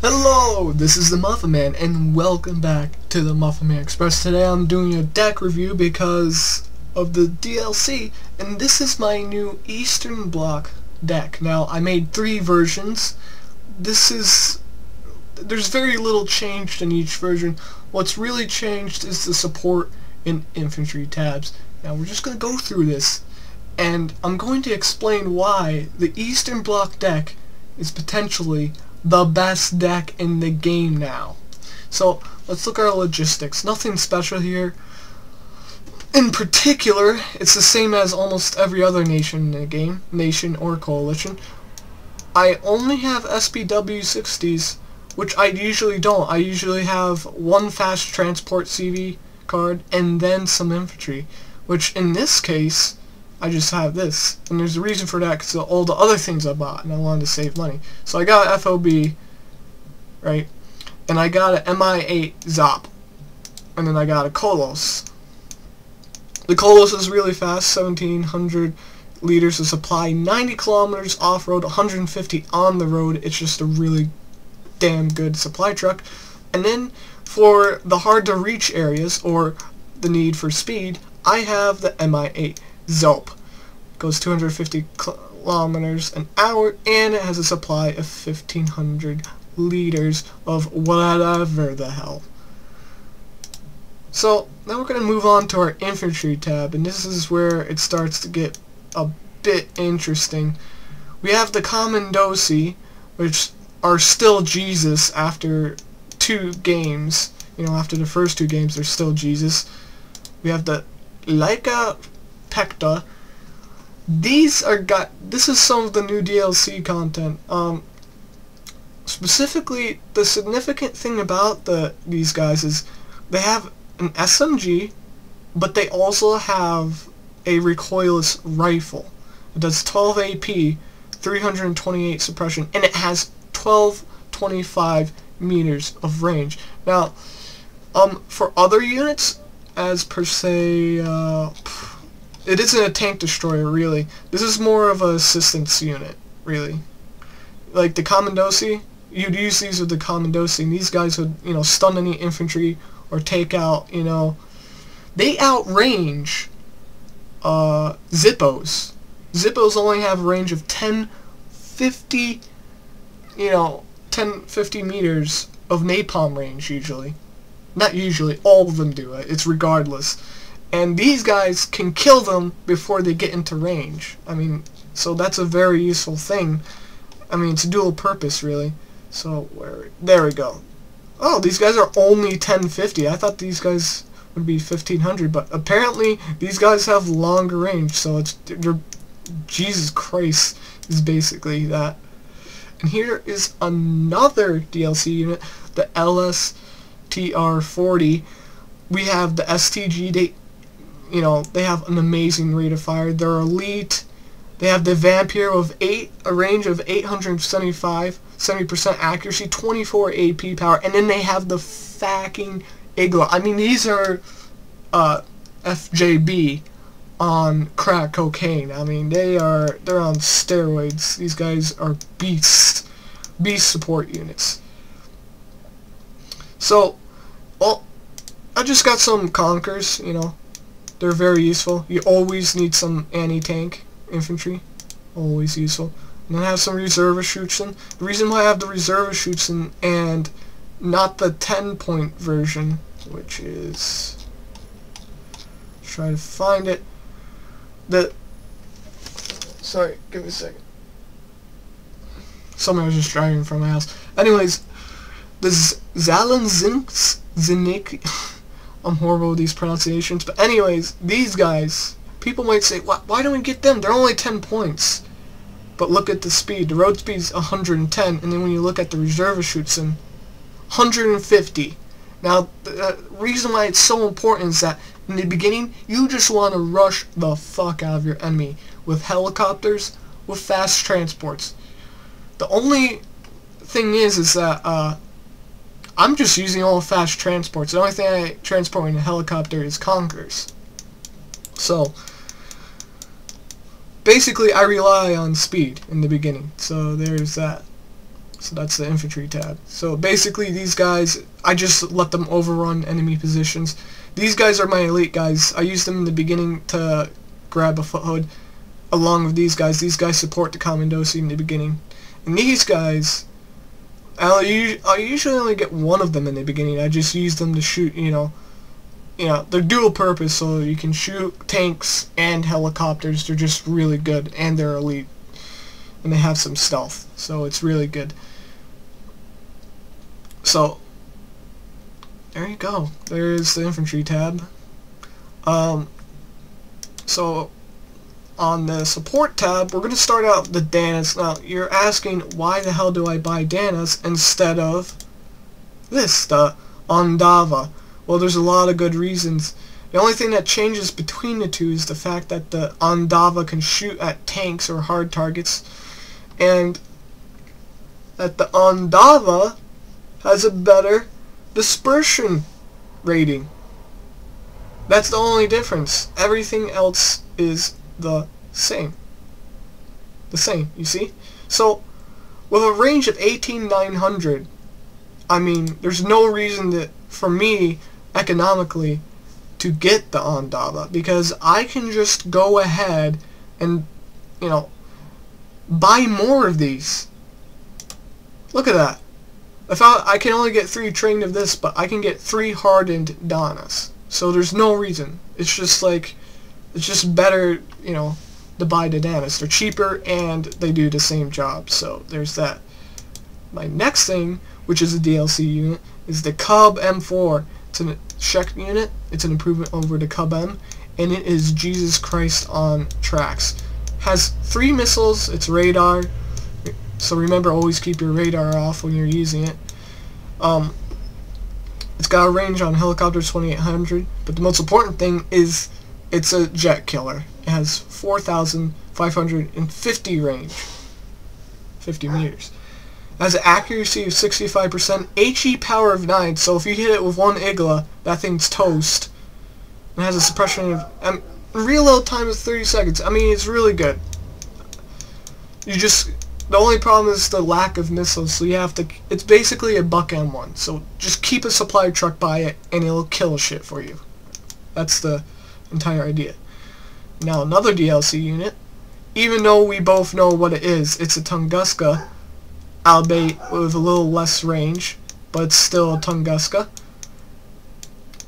Hello, this is the Muffin Man, and welcome back to the Muffin Man Express. Today I'm doing a deck review because of the DLC, and this is my new Eastern Bloc deck. Now, I made 3 versions. There's very little changed in each version. What's really changed is the support and infantry tabs. Now, we're just going to go through this, and I'm going to explain why the Eastern Bloc deck is potentially the best deck in the game now. So let's look at our logistics. Nothing special here. In particular, it's the same as almost every other nation in the game, nation or coalition. I only have SPW-60s, which I usually don't. I usually have 1 fast transport CV card and then some infantry, which in this case I just have this, and there's a reason for that because of all the other things I bought, and I wanted to save money. So I got an FOB, right, and I got an MI8 Zop, and then I got a Kolos. The Kolos is really fast, 1700 liters of supply, 90 kilometers off-road, 150 on the road. It's just a really damn good supply truck. And then for the hard-to-reach areas, or the need for speed, I have the MI8 Zope. Goes 250 kilometers an hour, and it has a supply of 1500 liters of whatever the hell. So now we're going to move on to our infantry tab, and this is where it starts to get a bit interesting. We have the Commandosi, which are still Jesus after 2 games. You know, after the first 2 games, they're still Jesus. We have the Laika Pecta. This is some of the new DLC content. Specifically, the significant thing about these guys is they have an SMG, but they also have a recoilless rifle. It does 12 AP, 328 suppression, and it has 1225 meters of range. Now, for other units, as per se, it isn't a tank destroyer, really. This is more of an assistance unit, really. Like the Commandosi, you'd use these with the Commandosi, and these guys would, you know, stun any infantry or take out, you know. They outrange Zippos. Zippos only have a range of 1050 meters of napalm range, usually. Not usually, all of them do it. It's regardless. And these guys can kill them before they get into range. I mean, so that's a very useful thing. I mean, it's a dual purpose, really. So, there we go. Oh, these guys are only 1050. I thought these guys would be 1500, but apparently these guys have longer range, so they're Jesus Christ is basically that. And here is another DLC unit, the LSTR-40. We have the STG. They have an amazing rate of fire. They're elite. They have the Vampire of a range of 875, 70% accuracy, 24 AP power, and then they have the fucking Igla. I mean, these are FJB on crack cocaine. I mean, they're on steroids. These guys are beast support units. So, well, I just got some Conkers, you know. They're very useful. You always need some anti-tank infantry. Always useful. And then I have some reservist Schutzen. The reason why I have the reservist Schutzen and not the 10-point version, which is... let's try to find it. Sorry, give me a second. Somebody was just driving from my house. Anyways, the Zalenzinnik... I'm horrible with these pronunciations, but anyways, these guys, people might say, why don't we get them? They're only 10 points. But look at the speed. The road speed is 110, and then when you look at the reservist Schutzen, 150. Now, the reason why it's so important is that in the beginning, you just want to rush the fuck out of your enemy with helicopters, with fast transports. The only thing is that, I'm just using all fast transports. The only thing I transport in a helicopter is Conkers. So, basically, I rely on speed in the beginning. So, there's that. So that's the infantry tab. So basically these guys, I just let them overrun enemy positions. These guys are my elite guys. I use them in the beginning to grab a foothold along with these guys. These guys support the commandosi in the beginning. And these guys, I usually only get one of them in the beginning. I just use them to shoot, they're dual purpose, so you can shoot tanks and helicopters. They're just really good, and they're elite. And they have some stealth, so it's really good. So there you go. There's the infantry tab. So on the support tab, we're going to start out the Danas. Now you're asking, why the hell do I buy Danas instead of this, the Ondava? Well, there's a lot of good reasons. The only thing that changes between the two is the fact that the Ondava can shoot at tanks or hard targets, and that the Ondava has a better dispersion rating. That's the only difference. Everything else is the same. You see? So, with a range of 18,900, I mean, there's no reason that, for me, economically, to get the Ondava, because I can just go ahead and, buy more of these. Look at that. I can only get 3 trained of this, but I can get 3 hardened Danas. So there's no reason. It's just like, it's just better, to buy the Danas. They're cheaper and they do the same job. So there's that. My next thing, which is a DLC unit, is the Cub M4. It's a Czech unit. It's an improvement over the Cub M, and it is Jesus Christ on tracks. Has 3 missiles. It's radar. So remember, always keep your radar off when you're using it. It's got a range on helicopters 2,800, but the most important thing is it's a jet killer. It has 4,550 range, 50 meters. It has an accuracy of 65%, HE power of 9, so if you hit it with 1 Igla, that thing's toast. It has a suppression of reload time is 30 seconds. I mean, it's really good. The only problem is the lack of missiles, so you have to, it's basically a buck M1, so just keep a supply truck by it and it'll kill shit for you. That's the entire idea. Now another DLC unit, even though we both know what it is, it's a Tunguska, albeit with a little less range, but it's still a Tunguska.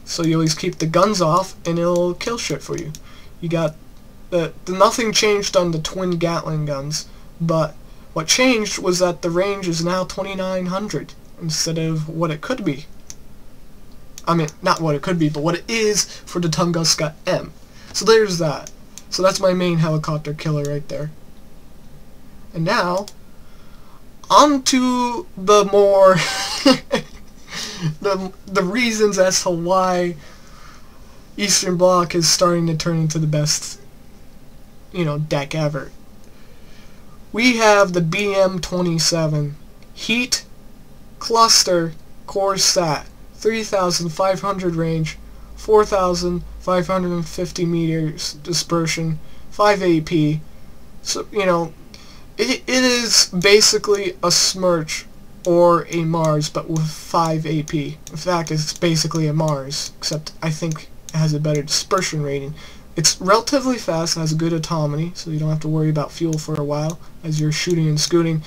So you always keep the guns off and it'll kill shit for you. You got nothing changed on the twin Gatling guns, but what changed was that the range is now 2,900 instead of what it could be. I mean, not what it could be, but what it is for the Tunguska M. So there's that. So that's my main helicopter killer right there. And now, on to the more the reasons as to why Eastern Bloc is starting to turn into the best, deck ever. We have the BM-27 Heat Cluster Core Stat, 3,500 range, 4,550 meters dispersion, 5 AP. So, it is basically a Smirch or a Mars, but with 5 AP. In fact, it's basically a Mars, except I think it has a better dispersion rating. It's relatively fast and has a good autonomy, so you don't have to worry about fuel for a while as you're shooting and scooting.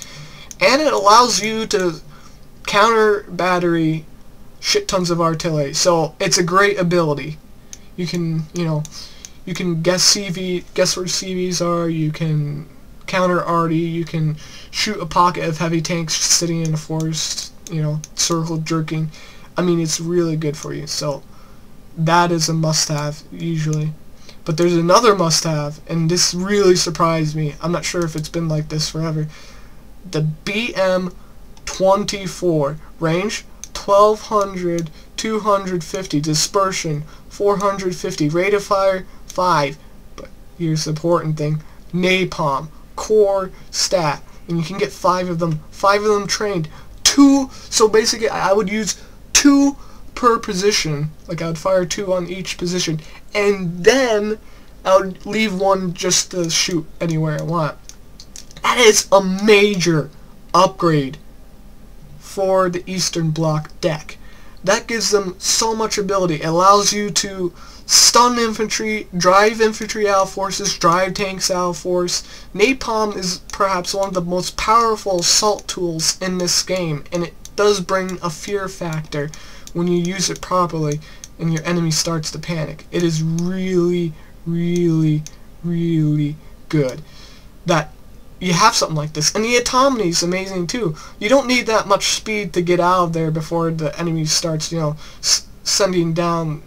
And it allows you to counter battery shit tons of artillery. So it's a great ability. You can, you can guess where CVs are, you can counter arty, you can shoot a pocket of heavy tanks sitting in a forest, circle jerking. I mean, it's really good for you. So that is a must-have usually. But there's another must-have, and this really surprised me. I'm not sure if it's been like this forever. The BM-24 range 1,200, 250 dispersion, 450 rate of fire 5. But here's the important thing: napalm, core stat, and you can get 5 of them. 5 of them trained. 2. So basically, I would use 2 per position. Like I would fire 2 on each position, and then I would leave 1 just to shoot anywhere I want. That is a major upgrade for the Eastern Bloc deck. That gives them so much ability. It allows you to stun infantry, drive infantry out of forces, drive tanks out of force. Napalm is perhaps one of the most powerful assault tools in this game, and it does bring a fear factor when you use it properly and your enemy starts to panic. It is really, really, really good that you have something like this. And the autonomy is amazing too. You don't need that much speed to get out of there before the enemy starts, you know, sending down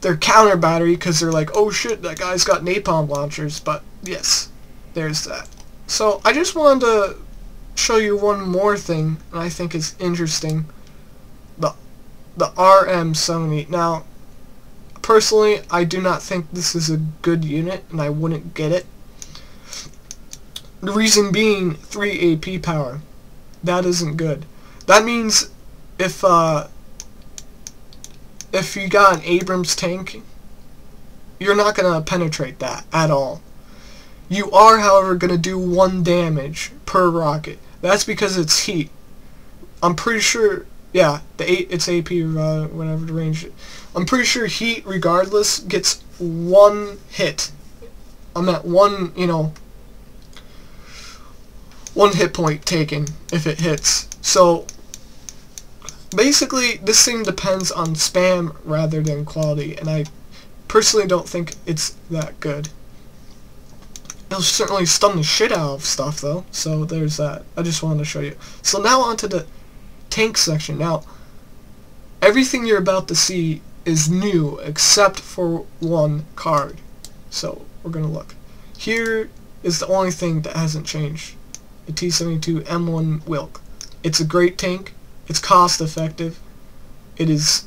their counter battery, because they're like, oh shit, that guy's got napalm launchers. But yes, there's that. So I just wanted to show you one more thing that I think is interesting. The RM-70. Now, personally, I do not think this is a good unit, and I wouldn't get it. The reason being 3 AP power. That isn't good. That means if you got an Abrams tank, you're not going to penetrate that at all. You are, however, going to do 1 damage per rocket. That's because it's heat. I'm pretty sure, yeah, it's AP, whatever the range. I'm pretty sure heat, regardless, gets 1 hit. I'm at 1, you know, 1 hit point taken if it hits. So basically, this thing depends on spam rather than quality, and I personally don't think it's that good. It'll certainly stun the shit out of stuff, though, so there's that. I just wanted to show you. So now onto the tank section. Now, everything you're about to see is new except for 1 card. So we're going to look. Here is the only thing that hasn't changed. The T-72 M1 Wilk. It's a great tank. It's cost effective. It is,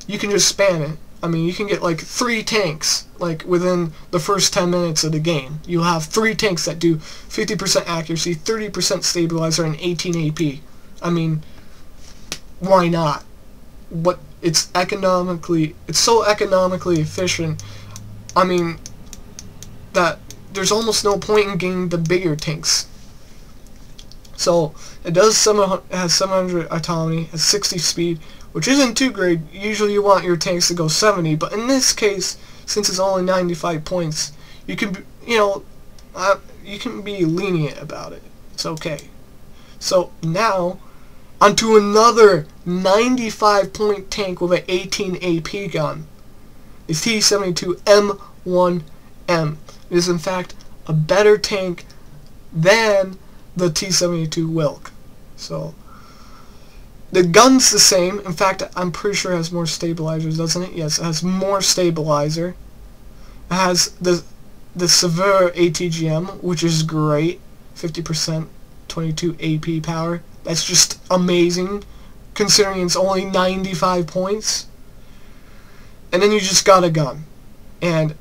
you can just spam it. I mean, you can get like 3 tanks like within the first 10 minutes of the game. You'll have 3 tanks that do 50% accuracy, 30% stabilizer, and 18 AP. I mean, why not? But it's so economically efficient. I mean, that there's almost no point in getting the bigger tanks. So it has 700 autonomy, has 60 speed, which isn't too great. Usually you want your tanks to go 70, but in this case, since it's only 95 points, you can, you can be lenient about it. It's okay. So now, onto another 95 point tank with an 18 AP gun. It's T-72 M1M. It is in fact a better tank than the T-72 Wilk. So the gun's the same. In fact, I'm pretty sure it has more stabilizers, doesn't it? Yes, it has more stabilizer. It has the Severe ATGM, which is great. 50%, 22 AP power. That's just amazing, considering it's only 95 points. And then you just got a gun. And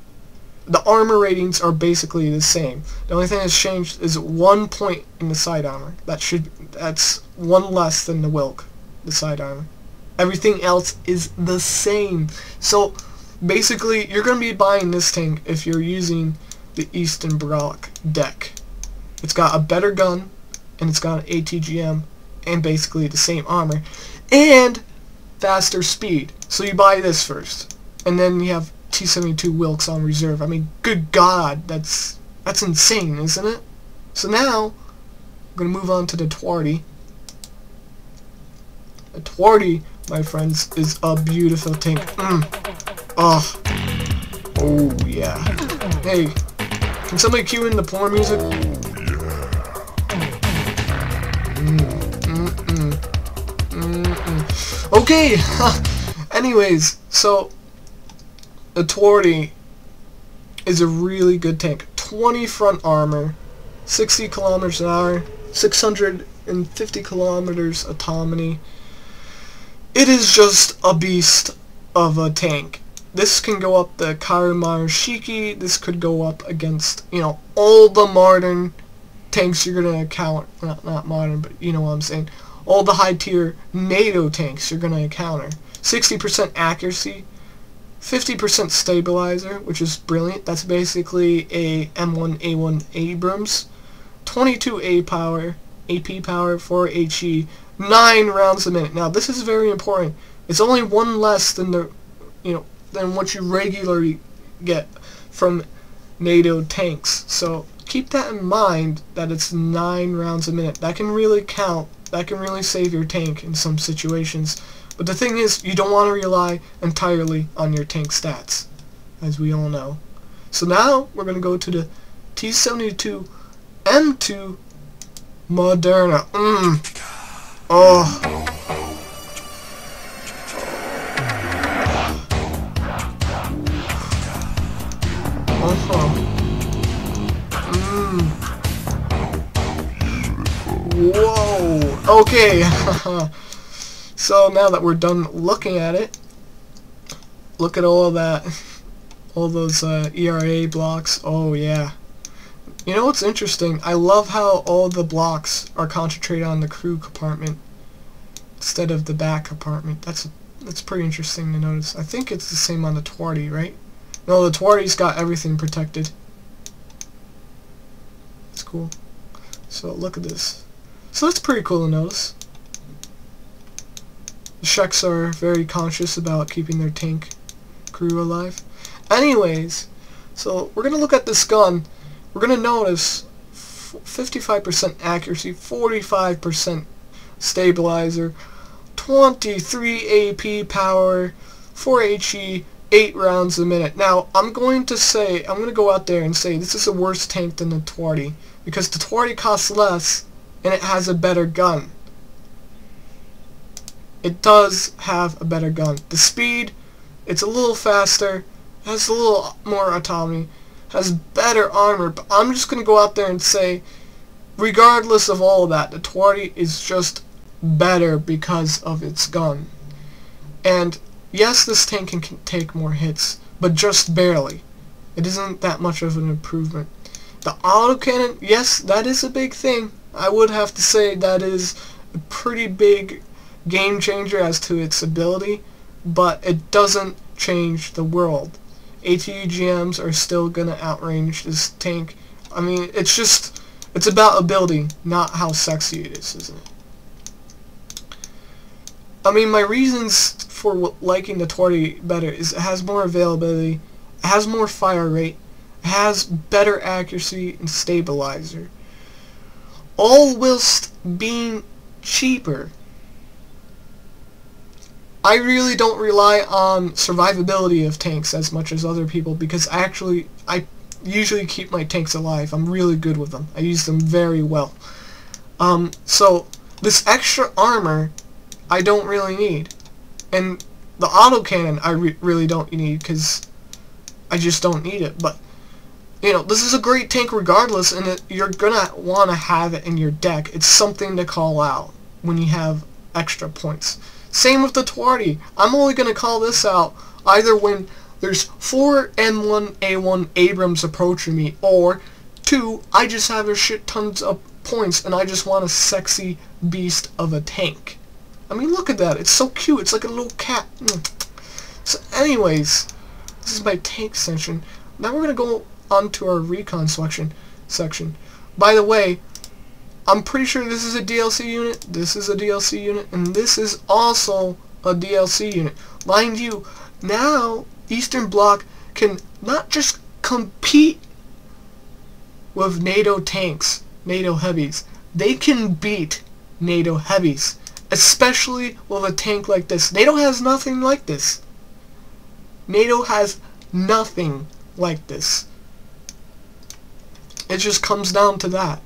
the armor ratings are basically the same. The only thing that's changed is 1 point in the side armor. That's 1 less than the Wilk, the side armor. Everything else is the same. So basically, you're going to be buying this tank if you're using the Eastern Bloc deck. It's got a better gun, and it's got an ATGM, and basically the same armor, and faster speed. So you buy this first, and then you have T-72 Wilks on reserve. I mean, good God, that's insane, isn't it? So now, I'm going to move on to the Twardy. The Twardy, my friends, is a beautiful tank. Oh yeah. Hey, can somebody cue in the porn music? Okay, anyways, so the Twardy is a really good tank. 20 front armor, 60 kilometers an hour, 650 kilometers autonomy. It is just a beast of a tank. This can go up the Karamarashiki. This could go up against, all the modern tanks you're going to encounter. Not modern, but you know what I'm saying. All the high-tier NATO tanks you're going to encounter. 60% accuracy, 50% stabilizer, which is brilliant. That's basically a M1A1 Abrams. 22 A power, AP power, 4 HE, 9 rounds a minute. Now this is very important. It's only one less than than what you regularly get from NATO tanks. So keep that in mind, that it's 9 rounds a minute. That can really count. That can really save your tank in some situations. But the thing is, you don't want to rely entirely on your tank stats, as we all know. So now we're going to go to the T72 M2 Moderna. Oh. Whoa. Okay. So now that we're done looking at it, look at all that, all those ERA blocks. Oh yeah. You know what's interesting? I love how all the blocks are concentrated on the crew compartment instead of the back compartment. That's pretty interesting to notice. I think it's the same on the Twardy, right? No, the Twardy's got everything protected. It's cool. So look at this. So that's pretty cool to notice. The Sheks are very conscious about keeping their tank crew alive. Anyways, so we're going to look at this gun. We're going to notice 55% accuracy, 45% stabilizer, 23 AP power, 4 HE, 8 rounds a minute. Now, I'm going to go out there and say this is a worse tank than the Twardy, because the Twardy costs less and it has a better gun. It does have a better gun. The speed, it's a little faster, has a little more autonomy, has better armor, but I'm just going to go out there and say, regardless of all of that, the Twardy is just better because of its gun. And yes, this tank can take more hits, but just barely. It isn't that much of an improvement. The autocannon, yes, that is a big thing. I would have to say that is a pretty big game changer as to its ability, but it doesn't change the world. ATGMs are still gonna outrange this tank. I mean, it's about ability, not how sexy it is, isn't it? I mean, my reasons for liking the Twardy better is it has more availability, it has more fire rate, it has better accuracy and stabilizer, all whilst being cheaper. I really don't rely on survivability of tanks as much as other people, because I usually keep my tanks alive. I'm really good with them. I use them very well. So this extra armor I don't really need, and the autocannon I really don't need, because I just don't need it. But you know, this is a great tank regardless, and you're gonna want to have it in your deck. It's something to call out when you have extra points. Same with the Twardy. I'm only going to call this out either when there's 4 M1A1 Abrams approaching me, or 2, I just have a shit tons of points and I just want a sexy beast of a tank. I mean, look at that. It's so cute. It's like a little cat. So anyways, this is my tank section. Now we're going to go on to our recon section. By the way, I'm pretty sure this is a DLC unit, this is a DLC unit, and this is also a DLC unit. Mind you, now Eastern Bloc can not just compete with NATO tanks, NATO heavies, they can beat NATO heavies, especially with a tank like this. NATO has nothing like this. NATO has nothing like this. It just comes down to that.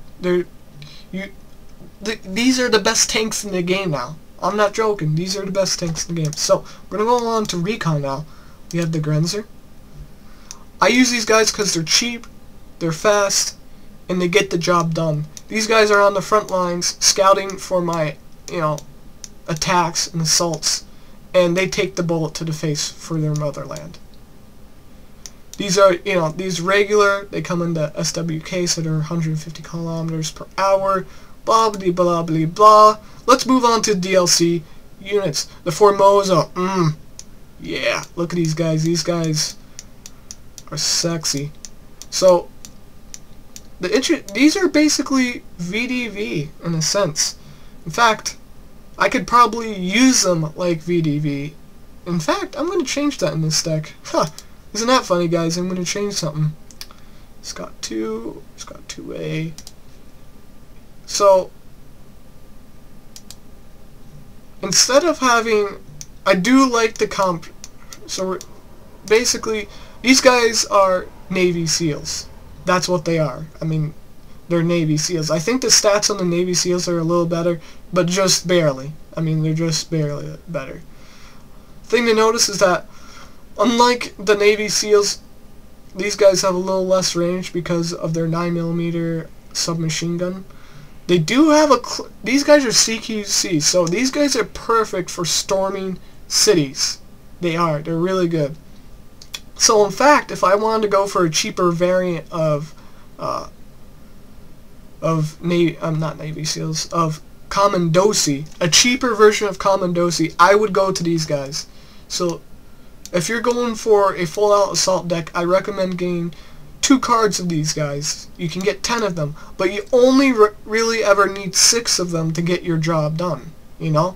These are the best tanks in the game now. I'm not joking. These are the best tanks in the game. So, we're going to go on to recon now. We have the Grenzer. I use these guys because they're cheap, they're fast, and they get the job done. These guys are on the front lines scouting for my, attacks and assaults, and they take the bullet to the face for their motherland. These are, these regular, they come in the SWKs that are 150 kilometers per hour, blah blah blah blah blah. Let's move on to DLC units. The Formosa, yeah, look at these guys. These guys are sexy. So, these are basically VDV in a sense. In fact, I could probably use them like VDV. In fact, I'm going to change that in this deck. Huh. Isn't that funny, guys? I'm going to change something. It's got 2. It's got 2A. So, instead of having... I do like the comp... So, basically, these guys are Navy SEALs. That's what they are. I mean, they're Navy SEALs. I think the stats on the Navy SEALs are a little better, but just barely. I mean, they're just barely better. Thing to notice is that, unlike the Navy SEALs, these guys have a little less range because of their 9mm submachine gun. They do have a... These guys are CQC, so these guys are perfect for storming cities. They are. They're really good. So, in fact, if I wanted to go for a cheaper variant of not Navy SEALs, of Commandosi, a cheaper version of Commandosi, I would go to these guys. So, if you're going for a full-out assault deck, I recommend getting 2 cards of these guys. You can get 10 of them, but you only really ever need 6 of them to get your job done, you know?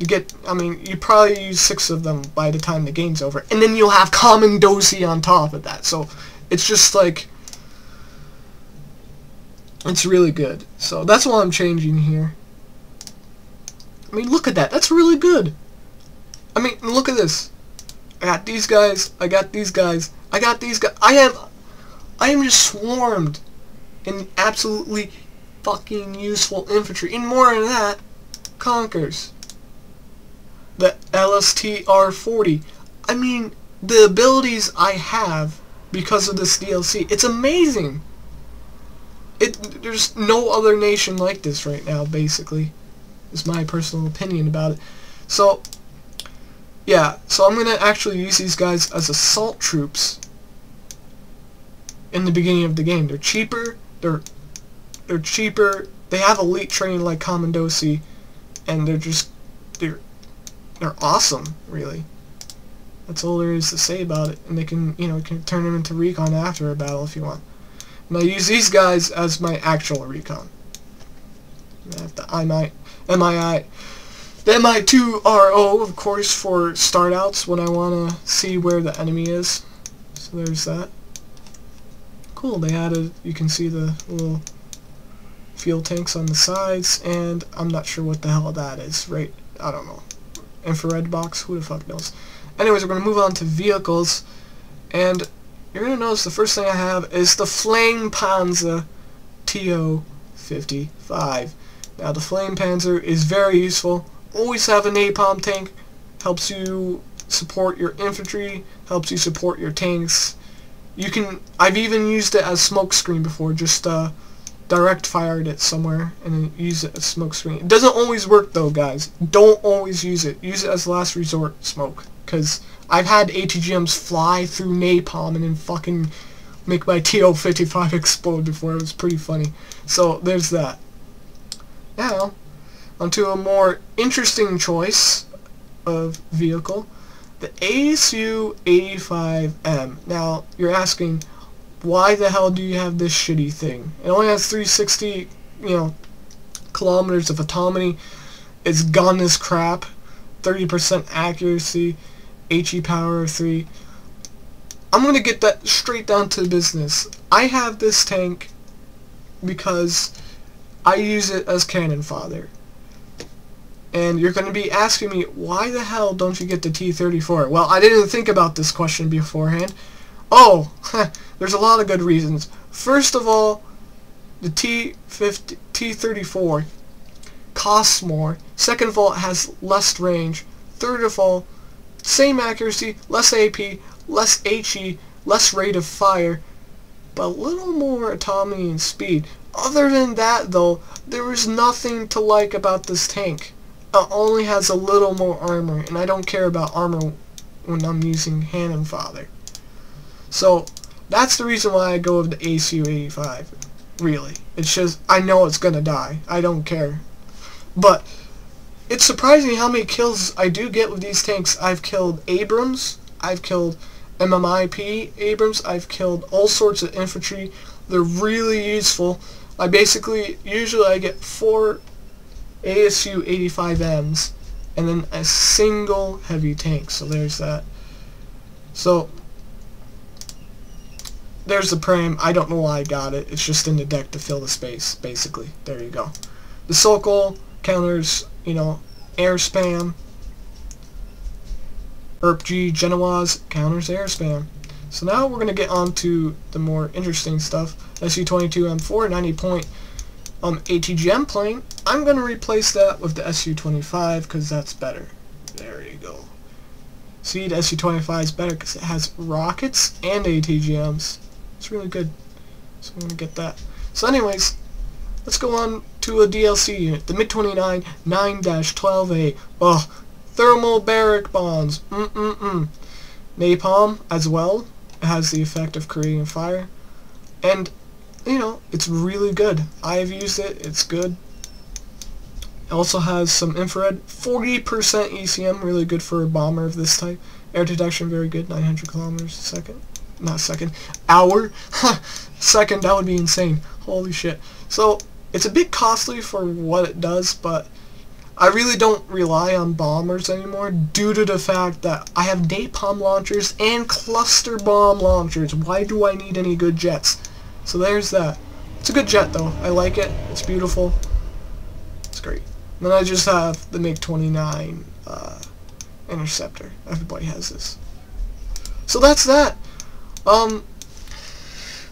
You probably use 6 of them by the time the game's over, and then you'll have Commandosi on top of that. So, it's just like, it's really good. So, that's why I'm changing here. I mean, look at that. That's really good. I mean, look at this. I got these guys. I got these guys. I got these guys. I am just swarmed in absolutely fucking useful infantry. And more than that, Conkers. The LSTR-40. I mean, the abilities I have because of this DLC, it's amazing. There's no other nation like this right now, basically. Is my personal opinion about it. So, yeah, so I'm going to actually use these guys as assault troops in the beginning of the game. They're cheaper, they're cheaper, they have elite training like Commandosi, and they're awesome, really. That's all there is to say about it. And they can, you can turn them into recon after a battle if you want. And I use these guys as my actual recon. I have the MI2RO, of course, for start outs when I want to see where the enemy is. So there's that. Cool, they added, you can see the little fuel tanks on the sides, and I'm not sure what the hell that is, right? I don't know. Infrared box, who the fuck knows? Anyways, we're going to move on to vehicles, and you're going to notice the first thing I have is the Flame Panzer TO-55. Now, the Flame Panzer is very useful. Always have a napalm tank. Helps you support your infantry. Helps you support your tanks. I've even used it as smokescreen before. Just direct fired it somewhere and then use it as smokescreen. It doesn't always work though, guys. Don't always use it. Use it as last resort smoke. Because I've had ATGMs fly through napalm and then fucking make my TO-55 explode before. It was pretty funny. So, there's that. Now, onto a more interesting choice of vehicle. The ASU-85M. Now, you're asking, why the hell do you have this shitty thing? It only has 360, kilometers of autonomy. Its gun is crap. 30% accuracy. HE power of 3. I'm going to get that straight down to business. I have this tank because I use it as cannon fodder. And you're going to be asking me, why the hell don't you get the T-34? Well, I didn't think about this question beforehand. Oh, there's a lot of good reasons. First of all, the T-34 costs more. Second of all, it has less range. Third of all, same accuracy, less AP, less HE, less rate of fire, but a little more autonomy and speed. Other than that, though, there is nothing to like about this tank. It only has a little more armor, and I don't care about armor when I'm using cannon fodder. So, that's the reason why I go with the ASU-85, really. It's just, I know it's gonna die. I don't care. But, it's surprising how many kills I do get with these tanks. I've killed Abrams, I've killed MMIP Abrams, I've killed all sorts of infantry, They're really useful. Usually I get 4 ASU 85Ms and then a single heavy tank. So there's that. So there's the Pram. I don't know why I got it. It's just in the deck to fill the space, basically. There you go. The Sokol counters, air spam. WRG Genoise counters air spam. So now we're going to get on to the more interesting stuff. SU-22M4, 90-point ATGM plane. I'm going to replace that with the SU-25 because that's better. There you go. See, the SU-25 is better because it has rockets and ATGMs. It's really good. So I'm going to get that. So anyways, let's go on to a DLC unit. The MiG-29 9-12A. Oh, thermal barrack bombs. Napalm as well. It has the effect of creating fire. And, it's really good. I've used it. It's good. It also has some infrared. 40% ECM, really good for a bomber of this type. Air detection, very good. 900 kilometers a second. Not second. Hour? Second, that would be insane. Holy shit. So, it's a bit costly for what it does, but I really don't rely on bombers anymore due to the fact that I have napalm launchers and cluster bomb launchers. Why do I need any good jets? So there's that. It's a good jet though. I like it. It's beautiful. It's great. And then I just have the MiG-29 interceptor. Everybody has this. So that's that.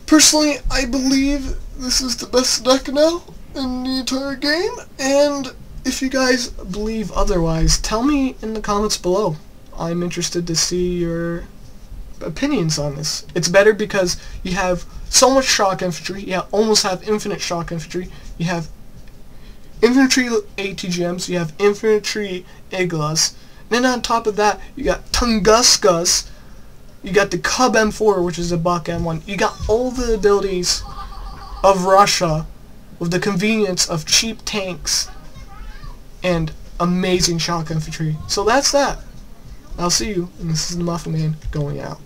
Personally, I believe this is the best deck now in the entire game, and if you guys believe otherwise, tell me in the comments below. I'm interested to see your opinions on this. It's better because you have so much shock infantry. You almost have infinite shock infantry. You have infantry ATGMs. You have infantry Iglas. And then on top of that, you got Tunguskas. You got the Cub M4, which is a Buck M1. You got all the abilities of Russia with the convenience of cheap tanks and amazing shock infantry. So that's that. I'll see you, and this is the Muffin Man going out.